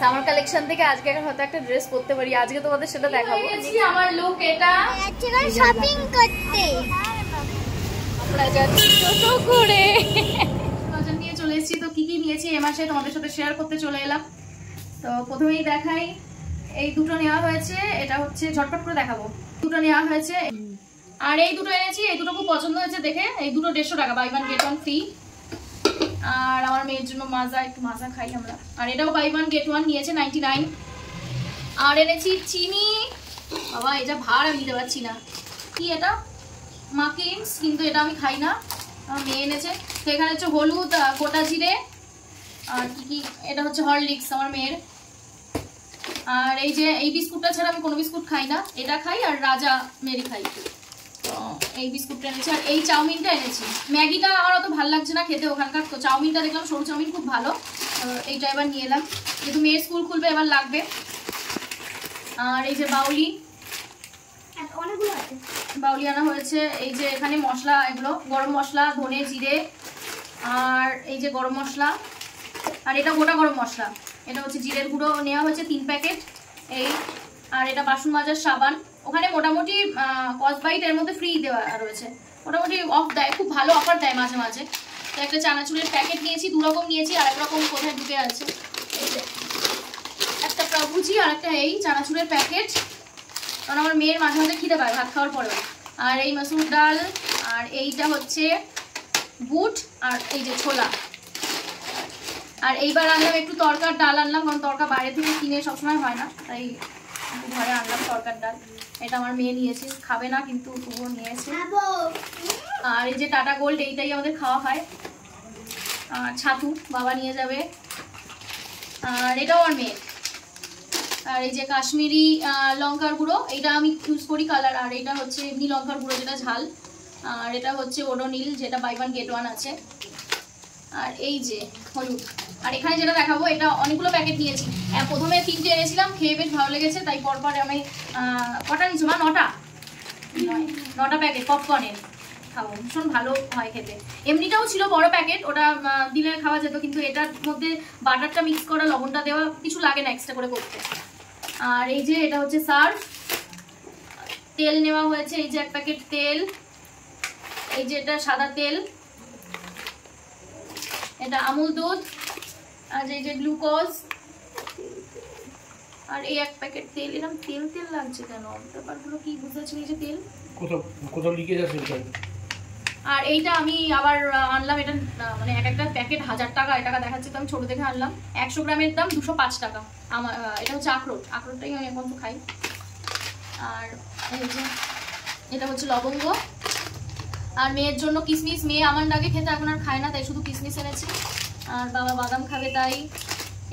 Summer collection থেকে আজকে হয়তো একটা ড্রেস পরতে পারি, আজকে তোমাদের সেটা দেখাবো। আমার লুক এটা, শপিং করতে আমরা যাচ্ছি টোটো করে, বাজার নিয়ে চলে এসেছি। তো কি কি নিয়েছি এ মাসে তোমাদের সাথে শেয়ার করতে চলে এলাম। তো প্রথমেই দেখাই, এই দুটো নেওয়া হয়েছে, এটা হচ্ছে ঝটপট করে দেখাবো। দুটো নেওয়া হয়েছে আর এই দুটো এনেছি, এই দুটো খুব পছন্দ হয়েছে দেখে। এই দুটো 150 টাকা, buy one get one free. আর আমার মেয়ের জন্য মাজা, একটু মাজা খাই আমরা। আর এটাও বাই ওয়ান গেট ওয়ান, নিয়েছে 99। আর এনেছি চিনি, বাবা এটা ভার আমি নিতে পারছি না, কি এটা মাকিন্স, কিন্তু এটা আমি খাই না, আমার মেয়ে এনেছে। তো এখানে হচ্ছে হলুদ, গোটা জিরে, আর কি কি, এটা হচ্ছে হরলিক্স আমার মেয়ের। আর এই যে এই বিস্কুটটা ছাড়া আমি কোনো বিস্কুট খাই না, এটা খাই আর রাজা মেরি খাই। তো এই বিস্কুটটা এনেছি। আর এই চাউমিনটা এনেছি, ম্যাগিটা আমার অত ভালো লাগছে না খেতে ওখানকার, তো চাউমিনটা দেখলাম সরু চাউমিন খুব ভালো, এইটা এবার নিয়ে এলাম, যেহেতু মেয়ের স্কুল খুলবে এবার লাগবে। আর এই যে বাউলি, বাউলি আনা হয়েছে। এই যে এখানে মশলা, এগুলো গরম মশলা, ধনে জিরে, আর এই যে গরম মশলা, আর এটা গোটা গরম মশলা। এটা হচ্ছে জিরের গুঁড়ো নেওয়া হয়েছে 3 প্যাকেট এই। আর এটা বাসন মাজার সাবান, ওখানে মোটামুটি কসবাইট এর মধ্যে ফ্রি দেওয়া রয়েছে, মোটামুটি অফ দেয়, খুব ভালো অফার দেয় মাঝে মাঝে। তো একটা চানাচুরের প্যাকেট নিয়েছি, 2 রকম নিয়েছি, আর এক রকম কোথায় ঢুকে আছে, এই যে একটা প্রভুজি আর একটা এই চানাচুরের প্যাকেট, কারণ আমার মেয়ের মাঝে মাঝে খিদে পায় ভাত খাওয়ার পরে। আর এই মসুর ডাল, আর এইটা হচ্ছে বুট, আর এই যে ছোলা। আর এইবার আনলাম একটু তরকার ডাল আনলাম, কারণ তরকা বাইরে থেকে কিনে সবসময় হয় না, তাই ঘরে আনলাম তরকার ডাল। এটা আমার মেয়ে নিয়েছে, খাবে না কিন্তু তবুও নিয়েছে। আর এই যে টাটা গোল্ড, এইটাই আমাদের খাওয়া হয়। আর ছাতু বাবা নিয়ে যাবে, আর এটাও আমার মেয়ে। আর এই যে কাশ্মীরি লঙ্কার গুঁড়ো, এইটা আমি ইউজ করি কালার। আর এটা হচ্ছে এমনি লঙ্কার গুঁড়ো যেটা ঝাল। আর এটা হচ্ছে ওডোনিল, যেটা বাই ওয়ান গেট ওয়ান আছে। আর এই যে হলুদ। আর এখানে যেটা দেখাবো, এটা অনেকগুলো প্যাকেট নিয়েছি, প্রথমে 3টে এনেছিলাম, খেয়ে বেশ ভালো লেগেছে, তাই পরপর আমি কটা নিচ্ছি মা, 9টা প্যাকেট পপকর্নের খাবো, ভীষণ ভালো হয় খেতে। এমনিটাও ছিল বড় প্যাকেট, ওটা দিলে খাওয়া যেত, কিন্তু এটার মধ্যে বাটারটা মিক্স করা, লবণটা দেওয়া, কিছু লাগে না এক্সট্রা করে করতে। আর এই যে এটা হচ্ছে সার্ফ, তেল নেওয়া হয়েছে, এই যে 1 প্যাকেট তেল, এই যে এটা সাদা তেল, এটা আমুল দুধ, আর এই যে গ্লুকোজ, আর এই 1 প্যাকেট তেল। এরকম তেল তেল লাগছে কেন, ব্যাপারগুলো কি বুঝতেছি। এই যে তেল কোথাও লিকেজ আছে। আর এইটা আমি আবার আনলাম, এটা মানে একটা প্যাকেট 1000 টাকা, এটা দেখাচ্ছে, তো আমি ছোট দেখে আনলাম। 100 গ্রামের দাম 205 টাকা। আমার এটা হচ্ছে আখরোটটাই আমি এখন তো খাই। আর এই যে এটা হচ্ছে লবঙ্গ। আর মেয়ের জন্য কিশমিশ, মেয়ে আমন্ড আগে খেতে, এখন আর খায় না, তাই শুধু কিশমিশ এনেছি। আর বাবা বাদাম খাবে, তাই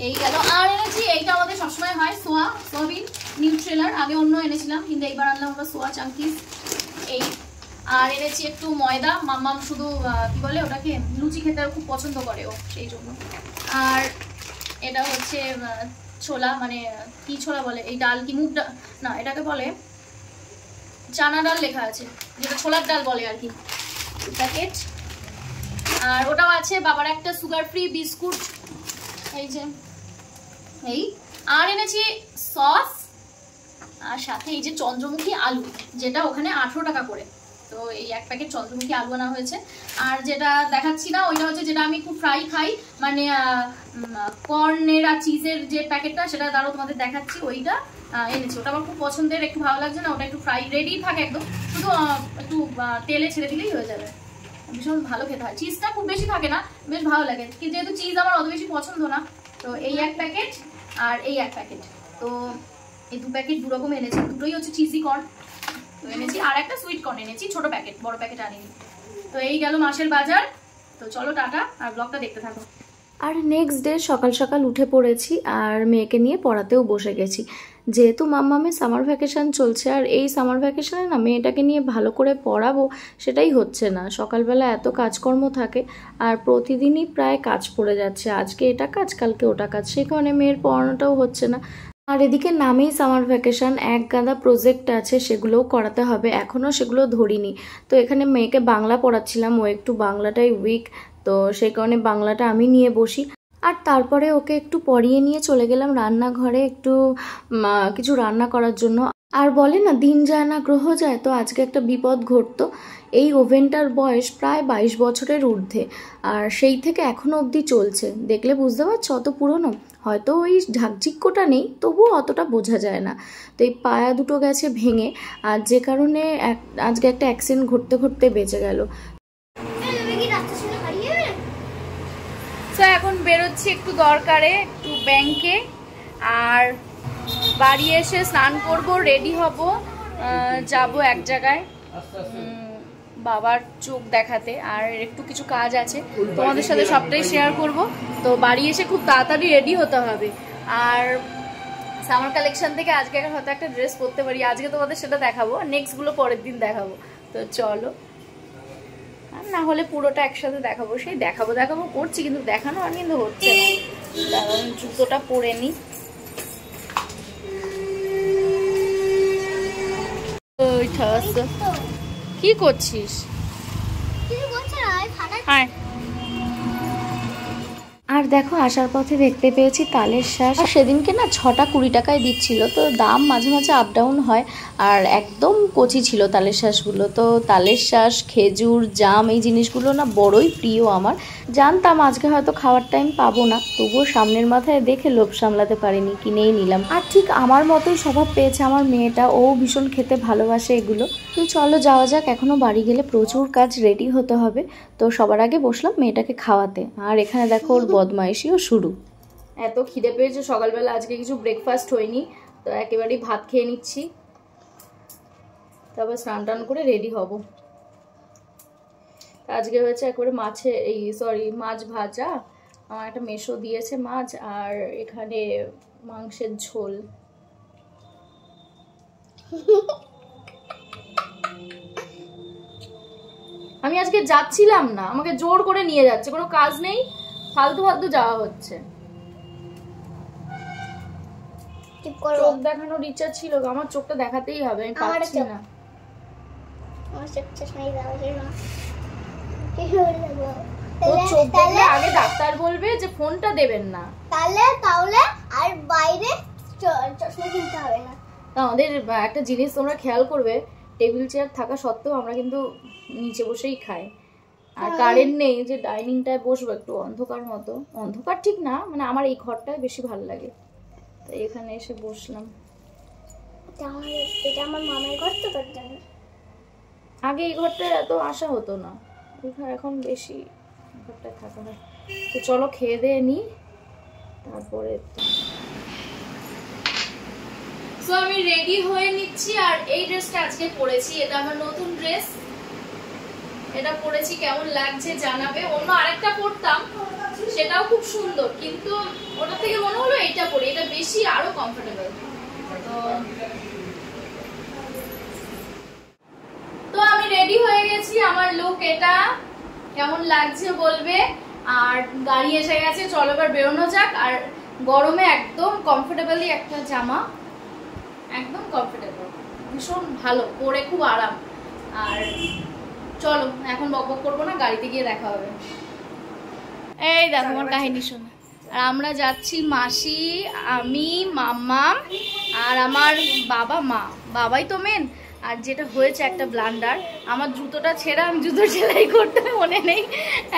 এই গেল। আর এনেছি, এইটা আমাদের সবসময় হয়, সোয়াবিন নিউট্রেলার, আগে অন্য এনেছিলাম, কিন্তু এইবার আনলাম আমরা সোয়া চাঙ্কিস এই। আর এনেছি একটু ময়দা, মাম্মাম শুধু কি বলে ওটাকে, লুচি খেতে খুব পছন্দ করে ও, সেই জন্য। আর এটা হচ্ছে ছোলা, মানে কি ছোলা বলে, এই ডাল কি, মুগ ডাল না, এটাকে বলে চানা ডাল লেখা আছে, যেটা ছোলার ডাল বলে আর কি, প্যাকেট। আর ওটাও আছে। বাবার একটা সুগার ফ্রি বিস্কুট, এই যে এই। আর এনেছি সস, আর সাথে এই যে চন্দ্রমুখী আলু, যেটা ওখানে 18 টাকা করে, তো এই 1 প্যাকেট চন্দ্রমুখী আলু আনা হয়েছে। আর যেটা দেখাচ্ছি না, ওইটা হচ্ছে যেটা আমি খুব ফ্রাই খাই, মানে কর্নের আর চিজের যে প্যাকেটটা, সেটা তারও তোমাদের দেখাচ্ছি, ওইটা এনেছি। ওটা আমার খুব পছন্দের, একটু ভালো লাগছে না, ওটা একটু ফ্রাই রেডি থাকে একদম, শুধু একটু তেলে ছেড়ে দিলেই হয়ে যাবে, ভীষণ ভালো খেতে হয়। চিজটা খুব বেশি থাকে না, বেশ ভালো লাগে, যেহেতু চিজ আমার অত বেশি পছন্দ না। তো এই 1 প্যাকেট আর এই 1 প্যাকেট, তো এই 2 প্যাকেট 2 রকম এনেছি, দুটোই হচ্ছে চিজি কর্ন তো এনেছি। আর একটা সুইট কর্ন এনেছি, ছোট প্যাকেট, বড় প্যাকেট আনিনি। তো এই গেল মাসের বাজার। তো চলো টাটা, আর ব্লগটা দেখতে থাকো। আর নেক্সট ডে সকাল সকাল উঠে পড়েছি, আর মেয়েকে নিয়ে পড়াতেও বসে গেছি, যেহেতু মাম্মামের সামার ভ্যাকেশান চলছে। আর এই সামার ভ্যাকেশানে না মেয়েটাকে নিয়ে ভালো করে পড়াবো সেটাই হচ্ছে না, সকালবেলা এত কাজকর্ম থাকে, আর প্রতিদিনই প্রায় কাজ পড়ে যাচ্ছে, আজকে এটা কাজ কালকে ওটা কাজ, সেই কারণে মেয়ের পড়ানোটাও হচ্ছে না। আর এদিকে নামেই সামার ভ্যাকেশন, এক গাদা প্রজেক্ট আছে, সেগুলোও করাতে হবে, এখনও সেগুলো ধরিনি। তো এখানে মেয়েকে বাংলা পড়াচ্ছিলাম, ও একটু বাংলাটাই উইক, তো সেই কারণে বাংলাটা আমি নিয়ে বসি। আর তারপরে ওকে একটু পরিয়ে নিয়ে চলে গেলাম রান্নাঘরে একটু কিছু রান্না করার জন্য। আর বলে না দিন যায় না গ্রহ যায়, তো আজকে একটা বিপদ ঘটতো। এই ওভেনটার বয়স প্রায় 22 বছরের ঊর্ধ্বে, আর সেই থেকে এখনো অবধি চলছে। দেখলে বুঝতে পারছো অত পুরনো। হয়তো ওই ঝাকঝিক্যটা নেই, তবুও অতটা বোঝা যায় না। তো এই পায়া দুটো গেছে ভেঙে, আর যে কারণে আজকে একটা অ্যাক্সিডেন্ট ঘটতে ঘটতে বেঁচে গেল। তো এখন বেরোচ্ছি একটু দরকারে, একটু ব্যাংকে, আর বাড়ি এসে স্নান করব, রেডি হব, যাব এক জায়গায় বাবার চোখ দেখাতে, আর একটু কিছু কাজ আছে তোমাদের সাথে সবটাই শেয়ার করব। তো বাড়ি এসে খুব তাড়াতাড়ি রেডি হতে হবে। আর সামার কালেকশন থেকে আজকে হয়তো একটা ড্রেস পরতে পারি, আজকে তোমাদের সেটা দেখাবো, নেক্সটগুলো পরের দিন দেখাবো। তো চলো, আর না হলে পুরোটা একসাথে দেখাবো। সেই দেখাবো দেখাবো করছি, কিন্তু দেখানো আর কিন্তু হচ্ছে না। কারণ জুতোটা পরে নি। কি করছিস? আর দেখো আসার পথে দেখতে পেয়েছি তালের শাঁস। সেদিনকে না 6টা 20 টাকায় দিচ্ছিল, তো দাম মাঝে মাঝে আপ ডাউন হয়। আর একদম কচি ছিল তালের শাঁসগুলো। তো তালের শাঁস, খেজুর, জাম, এই জিনিসগুলো না বড়ই প্রিয় আমার। জানতাম আজকে হয়তো খাওয়ার টাইম পাবো না, তবুও সামনের মাথায় দেখে লোভ সামলাতে পারিনি, কিনেই নিলাম। আর ঠিক আমার মতোই স্বভাব পেয়েছে আমার মেয়েটা, ও ভীষণ খেতে ভালোবাসে এগুলো। তো চলো যাওয়া যাক, এখনো বাড়ি গেলে প্রচুর কাজ, রেডি হতে হবে। তো সবার আগে বসলাম মেয়েটাকে খাওয়াতে। আর এখানে দেখো ওর বদমাইশিও শুরু। এত খিদে পেয়েছে সকালবেলা, আজকে কিছু ব্রেকফাস্ট হয়নি, তো একেবারেই ভাত খেয়ে নিচ্ছি, তারপর স্নান টান করে রেডি হব। আজকে হয়েছে একবারে মাছ ভাজা, আমার একটা মেশো দিয়েছে মাছ, আর এখানে মাংসের ঝোল। আমি আজকে যাচ্ছিলাম না, আমাকে জোর করে নিয়ে যাচ্ছে, কোনো কাজ নেই, ফালতু ফালতু যাওয়া হচ্ছে। চোখ দেখানোর ইচ্ছা ছিল, আমার চোখটা দেখাতেই হবে, আমি পারছি না। আগে ডাক্তার বলবে যে ফোনটা দেবেন না, তাহলে আর বাইরে চশমা কিনতে হবে না। আমাদের একটা জিনিস তোমরা খেয়াল করবে, টেবিল চেয়ার থাকা সত্ত্বেও আমরা কিন্তু নিচে বসেই খাই। আর কারেন্ট নেই যে ডাইনিংটায় বসবো, একটু অন্ধকার মতো, অন্ধকার ঠিক না, মানে আমার এই ঘরটায় বেশি ভালো লাগে, তাই এখানে এসে বসলাম। এটা আমার মামার ঘর, তো তার জন্য আগে এই ঘরটায় এত আসা হতো না, এখন বেশি ঘরটায় থাকা হয়। তো চলো খেয়ে দিয়ে নিই, তারপরে তো আমি রেডি হয়ে নিচ্ছি। আর এই ড্রেসটা আজকে পরেছি, এটা আমার নতুন ড্রেস, এটা পরেছি, কেমন লাগছে জানাবে। অন্য আরেকটা পরতাম, সেটাও খুব সুন্দর, কিন্তু ওটা থেকে মনে হলো এটা পরে, এটা বেশি আরো কমফোর্টেবল। তো আমি রেডি হয়ে গেছি, আমার লুক এটা, কেমন লাগছে বলবে। আর গাড়ি এসে গেছে, চলো এবার বেরোনো যাক। আর গরমে একদম কমফোর্টেবলি একটা জামা, একদম কমফোর্টেবল, ভীষণ ভালো, পরে খুব আরাম। আর চলো এখন বকবক করবো না, গাড়িতে গিয়ে দেখা হবে। এই দেখো আমার কাহিনী শোনো। আর আমরা যাচ্ছি মাসি, আমি, মাম্মা আর আমার বাবা মা। বাবাই তো মেন। আর যেটা হয়েছে একটা ব্লান্ডার, আমার জুতোটা ছেঁড়া, আমি জুতো সেলাই করতে মনে নেই,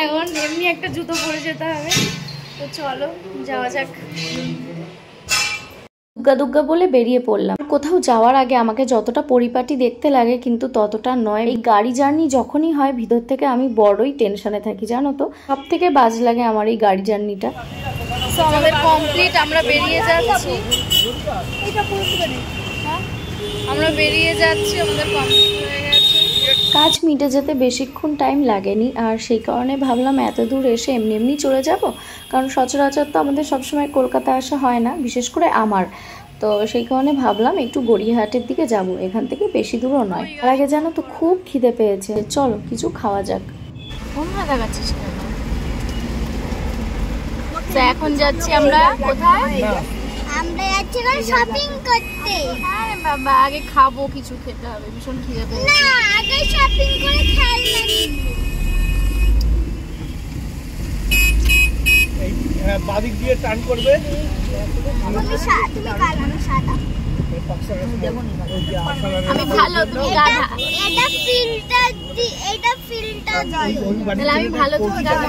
এখন এমনি একটা জুতো পরে যেতে হবে। তো চলো যাওয়া যাক। দুগ্গা দুগ্গা বলে বেরিয়ে পড়লাম। কোথাও যাওয়ার আগে আমাকে যতটা পরিপাটি দেখতে লাগে কিন্তু ততটা নয়। এই গাড়ি জার্নি যখনই হয় ভিতর থেকে আমি বড়ই টেনশনে থাকি, জানো তো। সব থেকে বাজ লাগে আমার এই গাড়ি জার্নিটা। তো আমাদের কমপ্লিট, আমরা বেরিয়ে যাচ্ছি, আমরা বেরিয়ে যাচ্ছি, আমাদের কমপ্লিট হয়ে গেছে। কাজ মিটে যেতে বেশিক্ষণ টাইম লাগেনি, আর সেই কারণে ভাবলাম এত দূর এসে এমনি এমনি চলে যাব, কারণ সচরাচর তো আমাদের সবসময় কলকাতা আসা হয় না, বিশেষ করে আমার। তো সেই কারণে ভাবলাম একটু গড়িয়াহাটের দিকে যাব, এখান থেকে বেশি দূরও নয়। তার আগে জানো তো খুব খিদে পেয়েছে, চলো কিছু খাওয়া যাক। দেখাচ্ছিস এখন যাচ্ছি আমরা কোথায়? আমরা যাচ্ছি শপিং করতে। আরে বাবা, আগে খাবো, কিছু খেতে হবে, ভীষণ খিদে পেয়েছে। না, আগে শপিং করে খেলনা কিনবো। এই বাদিক দিয়ে টার্ন করবে। তুমি কাল আমি সাদা। আমি ভালো, তুমি গাধা। এটা ফিল্টার জল। তাহলে আমি ভালো, তুমি গাধা।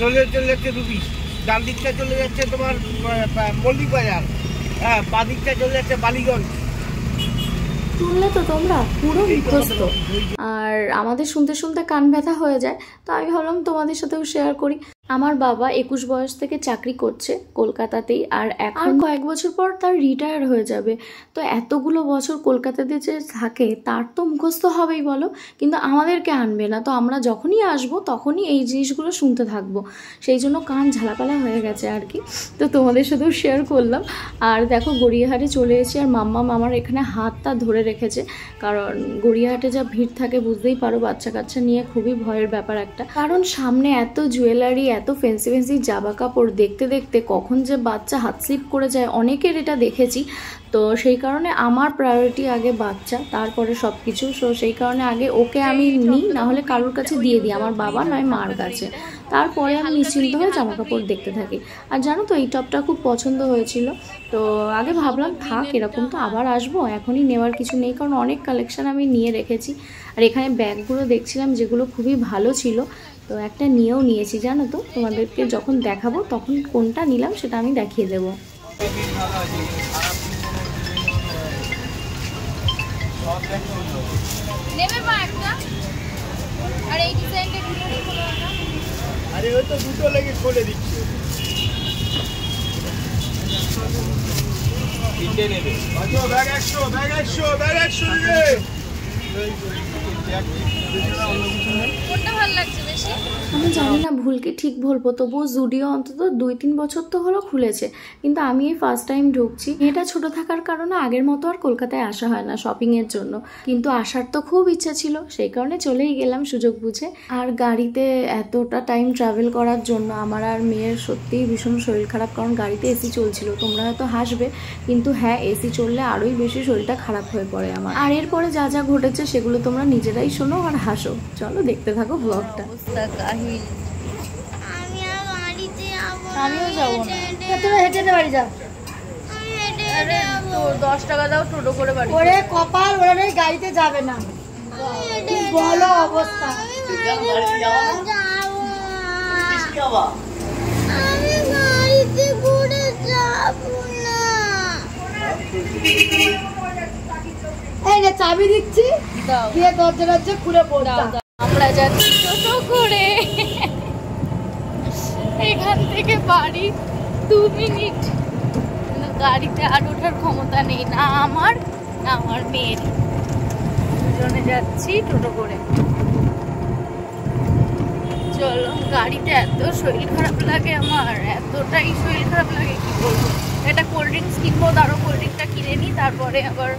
চলে যাচ্ছে রুবি, ডান দিকটা চলে যাচ্ছে তোমার মল্লিক বাজার, হ্যাঁ বাদিকটা চলে যাচ্ছে বালিগঞ্জ। শুনলে তো তোমরা, পুরো মুখস্থ। আর আমাদের শুনতে শুনতে কান ব্যথা হয়ে যায়, তো আমি ভাবলাম তোমাদের সাথেও শেয়ার করি। আমার বাবা 21 বয়স থেকে চাকরি করছে কলকাতাতেই, আর এখন কয়েক বছর পর তার রিটায়ার হয়ে যাবে। তো এতগুলো বছর কলকাতাতে যে থাকে তার তো মুখস্থ হবেই বলো, কিন্তু আমাদেরকে আনবে না। তো আমরা যখনই আসবো তখনই এই জিনিসগুলো শুনতে থাকবো, সেই জন্য কান ঝালাপালা হয়ে গেছে আর কি। তো তোমাদের সাথেও শেয়ার করলাম। আর দেখো গড়িয়াহাটে চলে এসেছি, আর মাম্মাম আমার এখানে হাতটা ধরে রেখেছে, কারণ গড়িয়াহাটে যা ভিড় থাকে বুঝতেই পারো, বাচ্চা কাচ্চা নিয়ে খুবই ভয়ের ব্যাপার একটা। কারণ সামনে এত জুয়েলারি, এত ফ্যান্সি ফ্যান্সি জামা কাপড়, দেখতে দেখতে কখন যে বাচ্চা হাত স্লিপ করে যায়, অনেকের এটা দেখেছি। তো সেই কারণে আমার প্রায়োরিটি আগে বাচ্চা, তারপরে সব কিছু। সো সেই কারণে আগে ওকে আমি নিই, না হলে কারোর কাছে দিয়ে দিই, আমার বাবা নয় মার কাছে। তারপরে আমি নিশ্চিন্ত হয়ে জামা কাপড় দেখতে থাকি। আর জানো তো এই টপটা খুব পছন্দ হয়েছিল, তো আগে ভাবলাম থাক এরকম, তো আবার আসবো, এখনই নেওয়ার কিছু নেই, কারণ অনেক কালেকশন আমি নিয়ে রেখেছি। আর এখানে ব্যাগগুলো দেখছিলাম যেগুলো খুবই ভালো ছিল, তো একটা নিয়েও নিয়েছি। জানো তো তোমাদেরকে যখন দেখাবো তখন কোনটা নিলাম সেটা আমি দেখিয়ে দেবো। নেবে মা একটা, আর এই ডিজাইনটা কিনে বলো না। আরে ওই তো দুটো লেগে খুলে দিচ্ছে, তিনটে নেবে। আচ্ছা ব্যাগ 100, ব্যাগ 100, ব্যাগ 100 রে। কোনটা ভালো লাগছে বেশি? আমি জানি না ভুল কি ঠিক বলবো, তবুও জুডিও অন্তত 2-3 বছর তো হলো খুলেছে, কিন্তু আমি এই ফার্স্ট টাইম ঢুকছি। এটা ছোট থাকার কারণে আগের মতো আর কলকাতায় আসা হয় না শপিংয়ের জন্য, কিন্তু আসার তো খুব ইচ্ছা ছিল, সেই কারণে চলেই গেলাম সুযোগ বুঝে। আর গাড়িতে এতটা টাইম ট্রাভেল করার জন্য আমার আর মেয়ের সত্যিই ভীষণ শরীর খারাপ, কারণ গাড়িতে এসি চলছিল। তোমরা হয়তো হাসবে, কিন্তু হ্যাঁ এসি চললে আরোই বেশি শরীরটা খারাপ হয়ে পড়ে আমার। আর এরপরে যা যা ঘটেছে সেগুলো তোমরা নিজেরাই শোনো আর হাসো। চলো দেখতে থাকো ব্লগটা। আমি আর গাড়িতে যাবো। আমিও যাবো না। তুমি হেঁটে হেঁটে বাড়ি যাও। আরে তো 10 টাকা দাও, টোটো করে বাড়ি। ওরে কপাল, ওরা নেই গাড়িতে যাবে না। কি বলো অবস্থা। আমি গাড়িতে ঘুরে যাবো না। এই রে চাবি দিচ্ছি, দাও দিয়ে দরজা খুলে পড়। দাও দাও। আমরা যাচ্ছি টোটো করে, এখান থেকে বাড়ি 2 মিনিট। গাড়িতে আর ওঠার ক্ষমতা নেই, না আমার না আমার মেয়ের। দুজনে যাচ্ছি টোটো করে। চলো, গাড়িতে এত শরীর খারাপ লাগে আমার, এতটাই শরীর খারাপ লাগে কি বলবো। একটা কোল্ড ড্রিঙ্কস কিনবো, তারও কোল্ড ড্রিঙ্কসটা কিনে নিই, তারপরে আবার